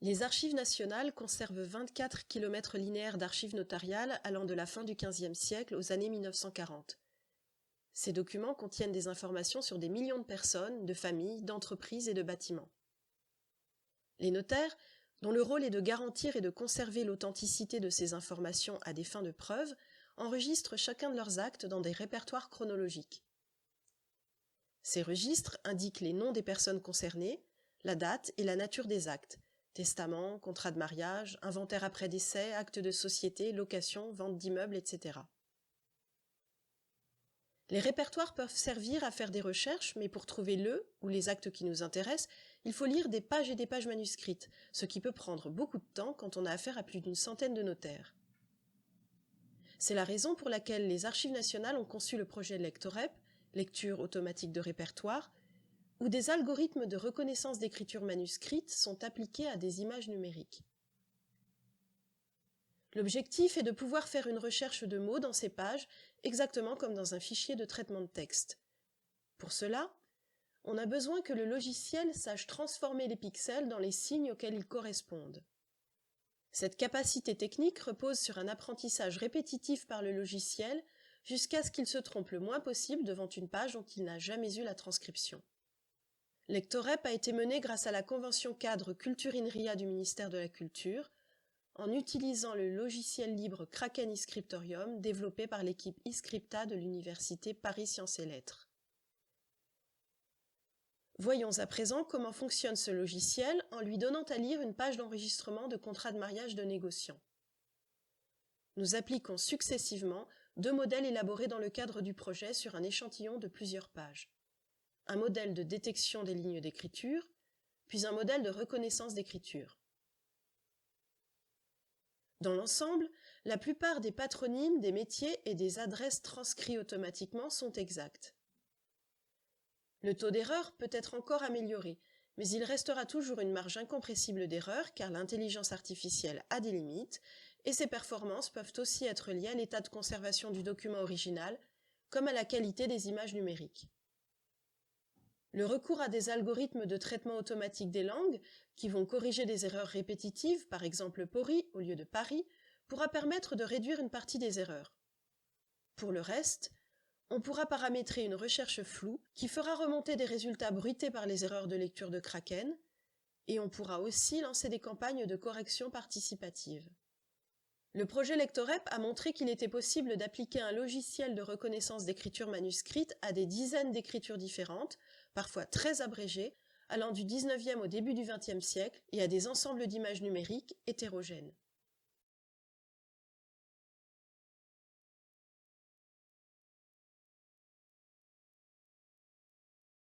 Les Archives nationales conservent 24 km linéaires d'archives notariales allant de la fin du XVe siècle aux années 1940. Ces documents contiennent des informations sur des millions de personnes, de familles, d'entreprises et de bâtiments. Les notaires, dont le rôle est de garantir et de conserver l'authenticité de ces informations à des fins de preuve, enregistrent chacun de leurs actes dans des répertoires chronologiques. Ces registres indiquent les noms des personnes concernées, la date et la nature des actes, testament, contrat de mariage, inventaire après décès, acte de société, location, vente d'immeubles, etc. Les répertoires peuvent servir à faire des recherches, mais pour trouver le ou les actes qui nous intéressent, il faut lire des pages et des pages manuscrites, ce qui peut prendre beaucoup de temps quand on a affaire à plus d'une centaine de notaires. C'est la raison pour laquelle les Archives nationales ont conçu le projet Lectorep, lecture automatique de répertoire, où des algorithmes de reconnaissance d'écriture manuscrite sont appliqués à des images numériques. L'objectif est de pouvoir faire une recherche de mots dans ces pages, exactement comme dans un fichier de traitement de texte. Pour cela, on a besoin que le logiciel sache transformer les pixels dans les signes auxquels ils correspondent. Cette capacité technique repose sur un apprentissage répétitif par le logiciel jusqu'à ce qu'il se trompe le moins possible devant une page dont il n'a jamais eu la transcription. Lectorep a été mené grâce à la convention cadre Culture INRIA du ministère de la Culture, en utilisant le logiciel libre Kraken eScriptorium développé par l'équipe eScripta de l'université Paris Sciences et Lettres. Voyons à présent comment fonctionne ce logiciel en lui donnant à lire une page d'enregistrement de contrat de mariage de négociant. Nous appliquons successivement deux modèles élaborés dans le cadre du projet sur un échantillon de plusieurs pages. Un modèle de détection des lignes d'écriture, puis un modèle de reconnaissance d'écriture. Dans l'ensemble, la plupart des patronymes, des métiers et des adresses transcrits automatiquement sont exacts. Le taux d'erreur peut être encore amélioré, mais il restera toujours une marge incompressible d'erreur car l'intelligence artificielle a des limites et ses performances peuvent aussi être liées à l'état de conservation du document original comme à la qualité des images numériques. Le recours à des algorithmes de traitement automatique des langues, qui vont corriger des erreurs répétitives, par exemple PORI au lieu de PARI, pourra permettre de réduire une partie des erreurs. Pour le reste, on pourra paramétrer une recherche floue qui fera remonter des résultats bruités par les erreurs de lecture de Kraken, et on pourra aussi lancer des campagnes de correction participative. Le projet Lectorep a montré qu'il était possible d'appliquer un logiciel de reconnaissance d'écriture manuscrite à des dizaines d'écritures différentes, parfois très abrégées, allant du 19e au début du 20e siècle et à des ensembles d'images numériques hétérogènes.